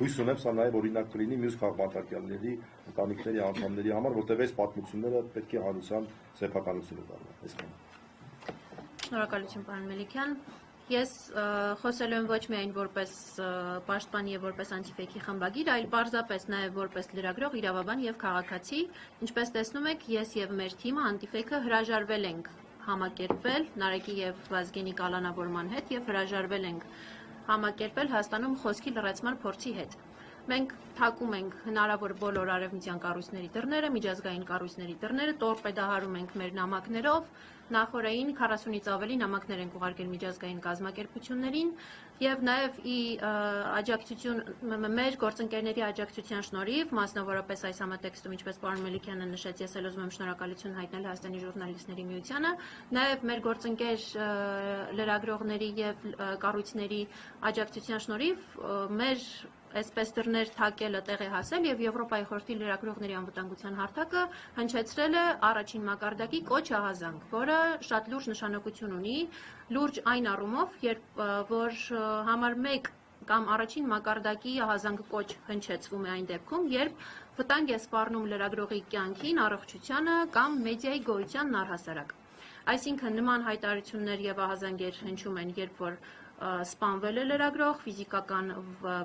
հույս ունեմ սա նաև օրինակ կլինի մյուս քաղաքապետարանի ընտանիքների անդամների համար, որտեղ այս պատմությունները պետք է հանրության սեփականությունը դառնան։ Շնորհակալություն, պարոն Մելիքյան։ Ես խոսելու եմ ոչ միայն որպես պաշտպան եւ որպես անտիֆեյքի խմբագիր, այլ պարզապես նաեւ որպես լրագրող, իրավաբան եւ քաղաքացի։ Ինչպես տեսնում եք, ես եւ մեր թիմը անտիֆեյքը հրաժարվել ենք համակերպվել Նարեկի եւ Վազգենի կալանավորման հետ եւ հրաժարվել ենք համակերպվել Հայաստանում խոսքի լրացման փորձի հետ։ Մենք փակում ենք հնարավոր բոլոր արևմտյան կառույցների դռները, միջազգային կառույցների դռները, տորպեդահարում ենք մեր նամակներով, նախորդին 40-ից ավելի նամակներ ենք ուղարկել միջազգային կազմակերպություններին եւ նաեւ մեր գործընկերների աջակցության շնորհիվ, մասնավորապես այս համատեքստում, ինչպես պարոն Մելիքյանը նշեց, ես էլ ուզում եմ շնորհակալություն հայտնել Հայաստանի ժուրնալիստների միությանը, նաեւ մեր գործընկեր լրագրողների եւ կառույցների աջակցության շնորհիվ մեր այսպես դռներ թակելը տեղ է հասել եւ Եվրոպայի խորհրդի լրագրողների անվտանգության հարթակը հնչեցրել է առաջին մակարդակի կոչ ահազանգ, որը շատ լուրջ նշանակություն ունի, լուրջ այն առումով, որ համար 1 կամ առաջին մակարդակի ահազանգ կոչ հնչեցվում է այն դեպքում, երբ վտանգ է սպառնում լրագրողի կյանքին, առողջությանը կամ մեդիայի գոյությանն առհասարակ։ Այսինքն նման հայտարարություններ եւ ահազանգեր հնչում են, երբ որ սպանվել է լրագրող, ֆիզիկական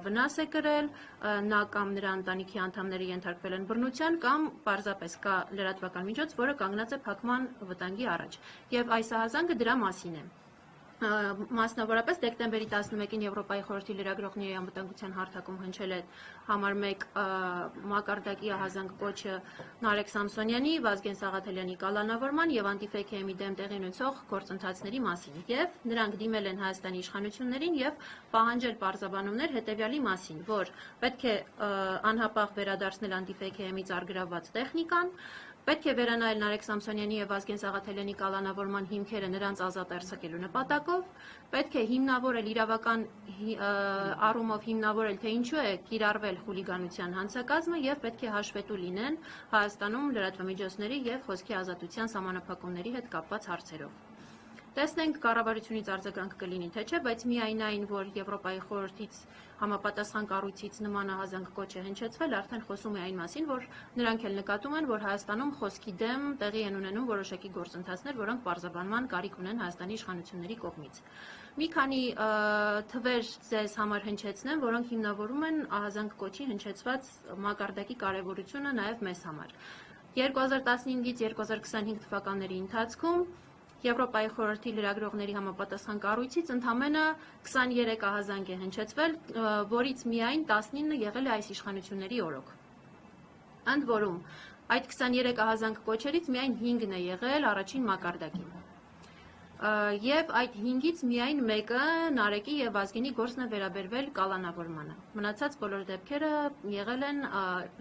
վնաս է կրել, նա կամ նրա ընտանիքի անդամները ենթարկվել են բռնության կամ պարզապես կա լրատվական միջոց, որը կանգնած է փակման վտանգի առաջ։ Եվ այս ահազանգը դրա մասին է։ Մասնավորապես դեկտեմբերի 11-ին Եվրոպայի խորհրդի լրագրողների անվտանգության հարթակում հնչել է համար 1 մակարդակի ահազանգ կոչը Նարեկ Սամսոնյանի, Վազգեն Սաղաթելյանի կալանավորման եւ անտիֆեյքի դեմ տեղի ունեցող գործընթացների մասին։ Եվ նրանք դիմել են Հայաստանի իշխանություններին եւ պահանջել պարզաբանումներ հետեւյալի մասին, որ պետք է անհապաղ վերադարձնել անտիֆեյքի արգրավված տեխնիկան, պետք է վերանայել Նարեկ Սամսոնյանի եւ Վազգեն Սաղաթելյանի կալանավորման հիմքերը նրանց ազատ արձակելու նպատակով, պետք է հիմնավորել իրավական առումով հիմնավորել, թե ինչու է կիրառվել խուլիգանության հանցակազմը եւ պետք է հաշվետու լինեն Հայաստանում լրատվամիջոցների եւ խոսքի ազատության սահմանափակումների հետ կապված հարցերով։ Տեսնենք կառավարությունից արձագանք կլինի թե չէ, բայց միայն այն, որ Եվրոպայի խորհրդից համապատասխան կառույցից նման ահազանգ կոչ է հնչեցվել, արդեն խոսում է այն մասին, որ նրանք էլ նկատում են, որ Հայաստանում խոսքի դեմ տեղի են ունենում որոշակի գործընթացներ, որոնք պարզաբանման կարիք ունեն Հայաստանի իշխանությունների կողմից։ Մի քանի թվեր ձեզ համար հնչեցնեմ, որոնք հիմնավորում են ահազանգ կոչի հնչեցված մակարդակի կարևորությունը նաև մեզ համար։ 2015-ից 2025 թվականների ընթացքում Եվրոպայի խորհրդի լրագրողների համապատասխան կառույցից ընդամենը 23 ահազանգ է հնչեցվել, որից միայն 19 եղել է այս իշխանությունների օրոք։ Ընդ որում, այդ 23 ահազանգ կոչերից միայն 5-ն է եղել առաջին մակարդակին։ Եվ այդ 5-ից միայն մեկը Նարեկի եւ Վազգենի գործն է վերաբերվել կալանավորմանը։ Մնացած բոլոր դեպքերը եղել են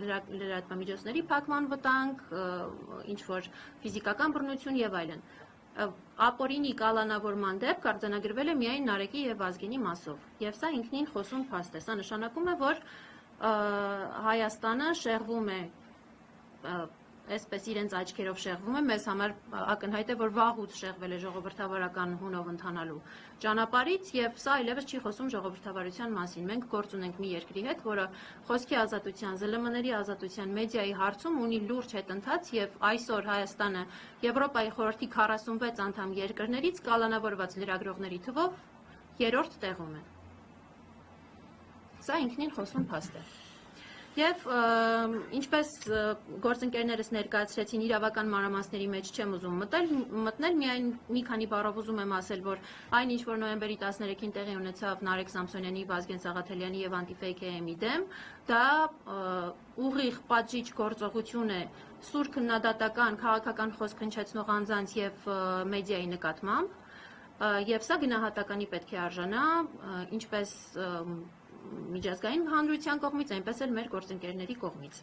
լրատվամիջոցների փակման վտանգ, ինչ որ ֆիզիկական բռնություն եւ այլն։ Ապօրինի կալանավորման դեպք արձանագրվել է միայն Նարեկի եւ Վազգենի մասով, եւ սա ինքնին խոսուն փաստ է։ Սա նշանակում է, որ Հայաստանը շեղվում է, այսպես իրենց աչքերով շեղվում է, մեզ համար ակնհայտ է, որ վաղուց շեղվել է ժողովրդավարական հունով ընթանալու ճանապարհից եւ սա այլևս չի խոսում ժողովրդավարության մասին։ Մենք գործ ունենք մի երկրի հետ, որը խոսքի ազատության, ԶԼՄ-ների ազատության, մեդիայի հարցում ունի լուրջ հետընթաց եւ այսօր Հայաստանը Եվրոպայի խորհրդի 46 անդամ երկրներից կալանավորված լրագրողների թվով 3-րդ տեղում է։ Սա ինքնին խոսուն փաստ է։ Եվ ինչպես գործընկերներս ներկայացրեցին, իրավական մանրամասների մեջ չեմ ուզում մտնել, միայն մի քանի բառով ուզում եմ ասել, որ այն ինչ որ նոյեմբերի 13-ին տեղի ունեցավ Նարեկ Սամսոնյանի, Վազգեն Սաղաթելյանի եւ անտիֆեյքի դեմ, դա ուղիղ պատժիչ գործողություն է սուր քննադատական քաղաքական խոսք հնչեցնող անձանց եւ մեդիայի նկատմամբ, եւ սա գնահատականի պետք է արժանա, ինչպես միջազգային հանրության կողմից, այնպես էլ մեր գործընկերների կողմից։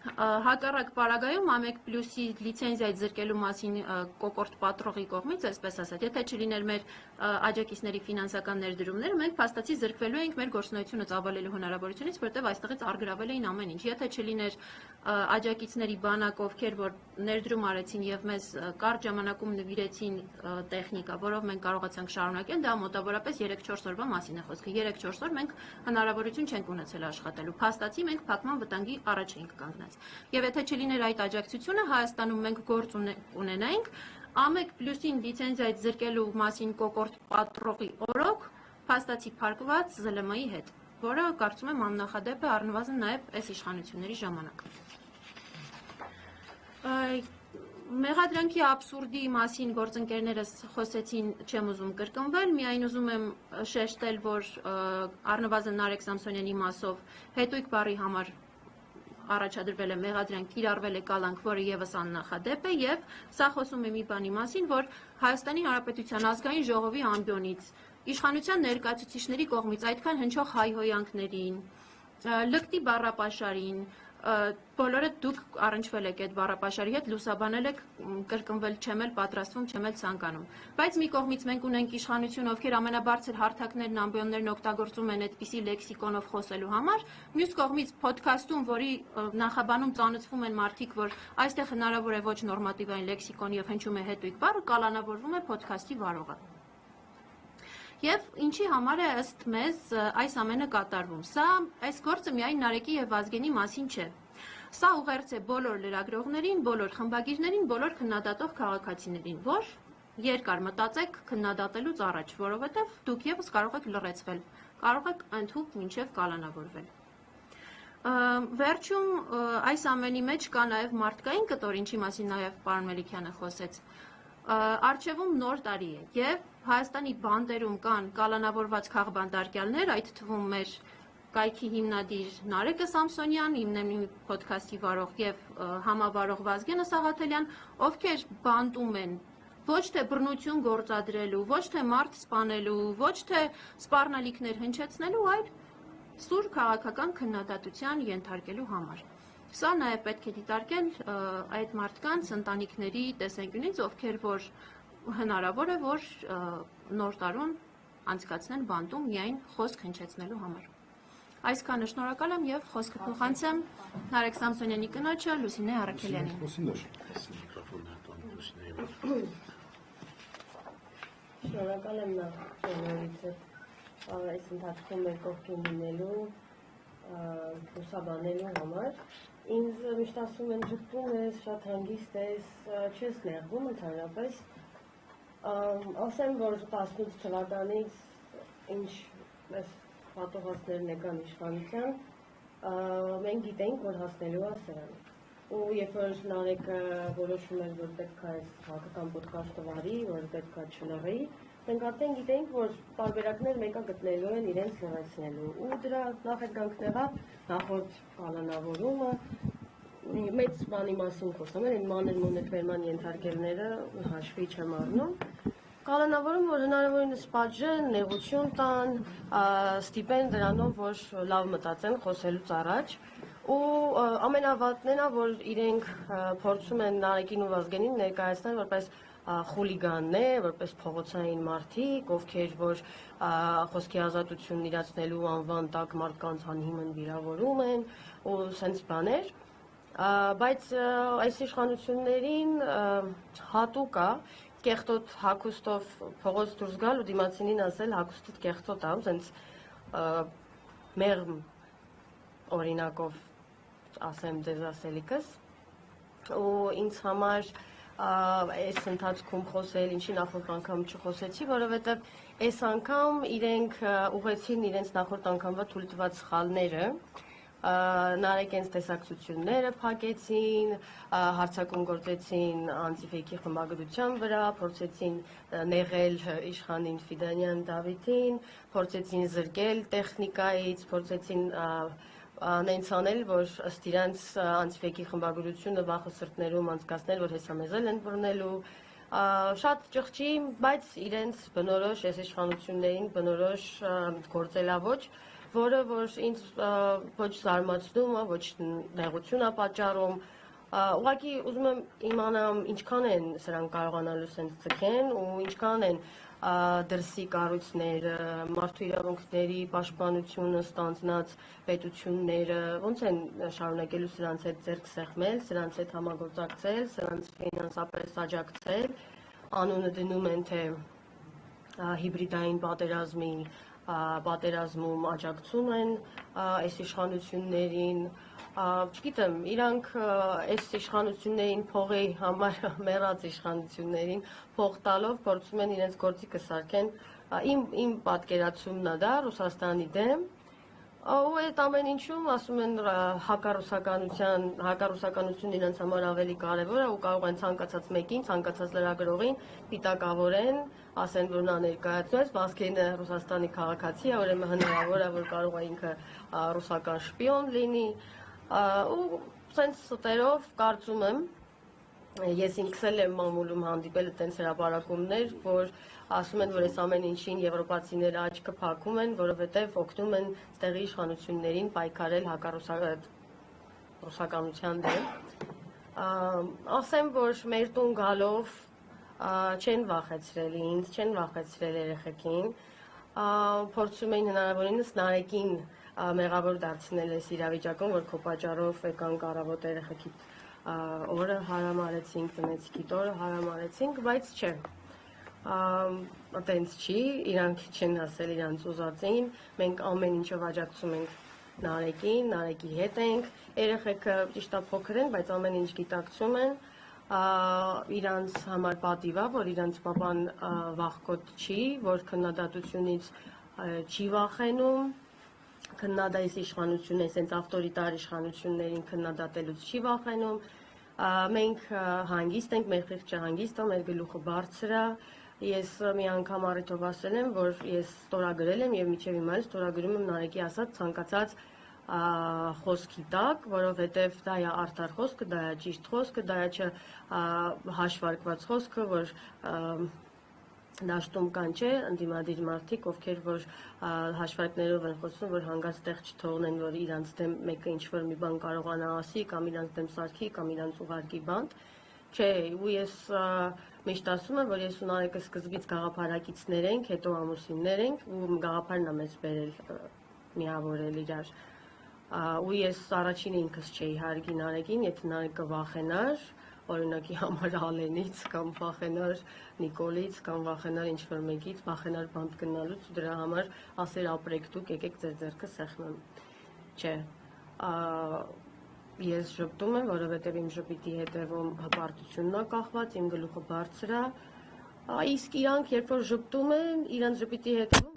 Հակառակ պարագայում ամեկ պլյուսի լիցենզիայի զրկելու մասին կոկորտ պատրողի կողմից, այսպես ասած, եթե չլիներ մեր աջակիցների ֆինանսական ներդրումները, մենք փաստացի զրկվելու էինք մեր գործունեությունը ծավալելու հնարավորությունից, որտեղ այստեղից արգրավել էին ամեն ինչ։ Եթե չլիներ աջակիցների բանակ, ովքեր որ ներդրում արեցին եւ մեզ կարճ ժամանակում նվիրեցին տեխնիկա, որով մենք կարողացանք շարունակել, դա մոտավորապես 3-4 օրվա մասին է խոսքը։ 3-4 օր մենք հնարավորություն չենք ունեցել աշխատելու։ Փաստացի մենք փակման վտանգի առաջ էինք կանգնած։ Եվ եթե չլիներ այդ աջակցությունը, Հայաստանում մենք գործ ունենայինք ամեկ պլյուսին լիցենզիայից զրկելու մասին կոկորտ պատրողի օրոք փաստացի փակված ԶԼՄ-ի հետ, որը կարծում եմ աննախադեպ է առնվազն նաև այս իշխանությունների ժամանակ։ Մեղադրանքի աբսուրդի մասին գործընկերներս խոսեցին, չեմ ուզում կրկնվել, միայն ուզում եմ շեշտել, որ առնվազն Նարեկ Սամսոնյանի մասով հետույք բառի համար առաջադրվել է մեղադրանք, կիրառվել է կալանք, որը եւս աննախադեպ է, եւ սա խոսում է մի բանի մասին, որ Հայաստանի Հանրապետության ազգային ժողովի ամբիոնից, իշխանության ներկայացուցիչների կողմից այդքան հնչող հայհոյանքներին, լկտի բառապաշարին, բոլորը դուք առնչվել եք այդ բառապաշարի հետ, լուսաբանել եք, կրկնվել չեմ էլ պատրաստվում, չեմ էլ ցանկանում։ Բայց մի կողմից մենք ունենք իշխանություն, ովքեր ամենաբարձր հարթակներն, ամբիոններն օգտագործում են այդպիսի լեքսիկոնով խոսելու համար, մյուս կողմից փոդքասթում, որի նախաբանում ծանոթվում են մարդիկ, որ այստեղ հնարավոր է ոչ նորմատիվային լեքսիկոն եւ հնչում է հետույք բառը, կալանավորվում է փոդքասթի վարողը։ Եվ ինչի համար է ըստ մեզ այս ամենը կատարվում։ Սա այս գործը միայն Նարեկի եւ Վազգենի մասին չէ։ Սա ուղերձ է բոլոր լրագրողներին, բոլոր խմբագիրներին, բոլոր քննադատող քաղաքացիներին, որ երկար մտածեք քննադատելուց առաջ, որովհետեւ դուք եւս կարող եք լռեցվել, կարող եք ընդհուպ մինչեւ կալանավորվել։ Վերջում այս ամենի մեջ կա նաեւ մարդկային կտոր, ինչի մասին նաեւ պարոն Մելիքյանը խոսեց։ Արչևում նոր տարի է եւ Հայաստանի բանտերում կան կալանավորված քաղբանտարկյալներ, այդ թվում մեր կայքի հիմնադիր Նարեկը Սամսոնյան, հիմնեմի փոդքասթի վարող եւ համավարող Վազգենը Սաղաթելյան, ովքեր բանտում են ոչ թե բռնություն գործադրելու, ոչ թե մարդ սպանելու, ոչ թե սպառնալիքներ հնչեցնելու, այլ սուր քաղաքական քննադատության ենթարկելու համար։ Սա նաև պետք է դիտարկել այդ մարդկանց ընտանիքների տեսանկյունից, ովքեր որ հնարավոր է, որ նոր տարուն անցկացնեն բանտում միայն խոսք հնչեցնելու համար։ Այսքանը շնորհակալ եմ եւ խոսքը փոխանցեմ Նարեկ Սամսոնյանի կնոջը Լուսինե Առաքելյանին։ Շնորհակալ եմ նախ այս ընթացքում մեր կողքին լինելու, լուսաբանելու համար։ Ինձ միշտ ասում են ժպտում ես, շատ հանգիստ ես, չես նեղվում ընդհանրապես։ Ասեմ, որ 18 թվականից ինչ այս պատողածներն եկան իշխանության, մենք գիտենք, որ հասնելու է սրան։ Ու երբ որ Նարեկը որոշում էր, որ պետք է այս հաղթական պոդքասթը վարի, որ պետք է չլռի, մենք արդեն գիտենք, որ տարբերակներ մեկը գտնելու են իրենց լրացնելու։ Ու դրա նախագանքն եղավ նախորդ կալանավորումը, մեծ բանի մասին խոսում են, մանր մոնեֆերման ենթարկելները հաշվի չեմ առնում։ Կալանավորում, որ հնարավորինս պատժեն, նեղություն տան, ստիպեն դրանով, որ լավ մտածեն խոսելուց առաջ։ Ու ամենավատն է, որ իրենք փորձում են Նարեկին ու Վազգենին ներկայացնել որպես խուլիգաններ, որպես փողոցային մարդիկ, ովքեր որ խոսքի ազատությունն իրացնելու անվան տակ մարդկանց անհիմն վիրավորում են ու սենց բաներ, բայց այս իշխանություններին հատուկ է կեղտոտ հագուստով փողոց դուրս գալ ու դիմացինին ասել հագուստդ կեղտոտ է, սենց մեղմ օրինակով ասեմ ձեզ ասելիքս ու ինձ համար այս ընթացքում խոսել, ինչի նախորդ անգամ չխոսեցի, որովհետև այս անգամ իրենք ուղեցին իրենց նախորդ անգամվա թույլ տված սխալները, Նարեկենց տեսակցությունները փակեցին, հարցակում գործեցին անտիֆեյքի խմբագրության վրա, փորձեցին նեղել իշխանին Ֆիդանյան Դավիթին, փորձեցին զրկել տեխնիկայից, փորձեցին նենց անել, որ ըստ իրանց անտիֆեյքի խմբագրությունը վախը սրտներում անցկացնել, որ հեսա մեզել են բռնելու, շատ ճղճի, բայց իրենց բնորոշ այս իշխանություններին բնորոշ գործելավոճ, որը որ ինձ ոչ զարմացնում է, ոչ նեղություն է պատճառում, ուղղակի ուզում եմ իմանամ ինչքան են սրանք կարողանալու սենց ձգեն ու ինչքան են դրսի կառույցները, մարդու իրավունքների պաշտպանությունը ստանձնած պետությունները, ոնց են շարունակելու սրանց հետ ձեռք սեղմել, սրանց հետ համագործակցել, սրանց ֆինանսապես աջակցել, անունը դնում են թե հիբրիդային պատերազմում աջակցում են այս իշխանություններին, չգիտեմ, իրանք այս իշխանություններին փողի համար մեռած իշխանություններին փող տալով փորձում են իրենց գործիքը սարքեն, իմ պատկերացումն է դա Ռուսաստանի դեմ, ու այդ ամեն ինչում ասում են հակառուսականությունն իրենց համար ավելի կարևոր է ու կարող են ցանկացած մեկին, ցանկացած լրագրողին պիտակավորեն, ասեն, որ նա ներկայացնեց, Վազգենը Ռուսաստանի քաղաքացի է, ուրեմն հնարավոր է, որ կարող է ինքը ռուսական շպիոն լինի, ու սենց ստերով կարծում եմ, ես ինքս էլ եմ մամուլում հանդիպել այդպես հրապարակումներ, որ ասում են, որ այս ամեն ինչին եվրոպացիները աչքը փակում են, որովհետև օգնում են տեղի իշխանություններին պայքարել ռուսականության դեմ։ Ասեմ, որ մեր տուն գալով չեն վախեցրել ինձ, չեն վախեցրել երեխեքին, փորձում էին հնարավորինս Նարեկին մեղավոր դարձնել այս իրավիճակում, որ քո պատճառով եկանք առավոտ երեխեքիդ օրը հարամարեցինք, տնեցիկիդ օրը հարամարեցինք, բայց չէ, այտենց չի, իրանք չեն ասել իրանց ուզածին, մենք ամեն ինչով աջակցում ենք Նարեկին, Նարեկի հետ ենք, երեխեքը ճիշտ է փոքր են, բայց ամեն ինչ գիտակցում են, իրանց համար պատիվ է, որ իրանց պապան վախկոտ չի, որ քննադատությունից չի վախենում, քննադատայս իշխանություններին, այսպես ավտորիտար իշխանություններին քննադատելուց չի վախենում, մենք հանգիստ ենք, մեր խիղճը հանգիստ է, մեր գլուխը բարձր է, ես մի անգամ առիթով ասել եմ, որ ես ստորագրել եմ եւ մինչեւ հիմա ստորագրում եմ Նարեկի ասած ցանկացած խոսքի տակ, որովհետեւ դա է արդար խոսքը, դա է ճիշտ խոսքը, դա է հաշվարկված խոսքը, որ դաշտում կան չէ, ընդդիմադիր մարդիկ, ովքեր որ հաշվարկներով են խոսում, որ հանգած տեղ չթողնեն, որ իրանց դեմ մեկը ինչ-որ մի բան կարողանա ասի, կամ իրանց դեմ սարքի, կամ իրանց ուղարկի բանտ, չէ, ու ես միշտ ասում եմ, որ ես ու Նարեկը սկզբից գաղափարակիցներ ենք, հետո ամուսիններ ենք, ու գաղափարն է մեզ բերել միավորել իրար, ու ես առաջինը ինքս չէի հարգի Նարեկին, եթե Նարեկը վախենար, օրինակի համար Ալենից կամ վախենար Նիկոլից կամ վախենար ինչ-որ մեկից, վախենար բանտ գնալուց ու դրա համար ասեր ապրեք դուք, եկեք ձեր ձեռքը սեղմեմ, չէ, ես ժպտում եմ, որովհետև իմ ժպիտի հետևում հպարտությունն է կախված, իմ գլուխը բարձր է, իսկ իրանք երբ որ ժպտում են, իրանց ժպիտի հետևում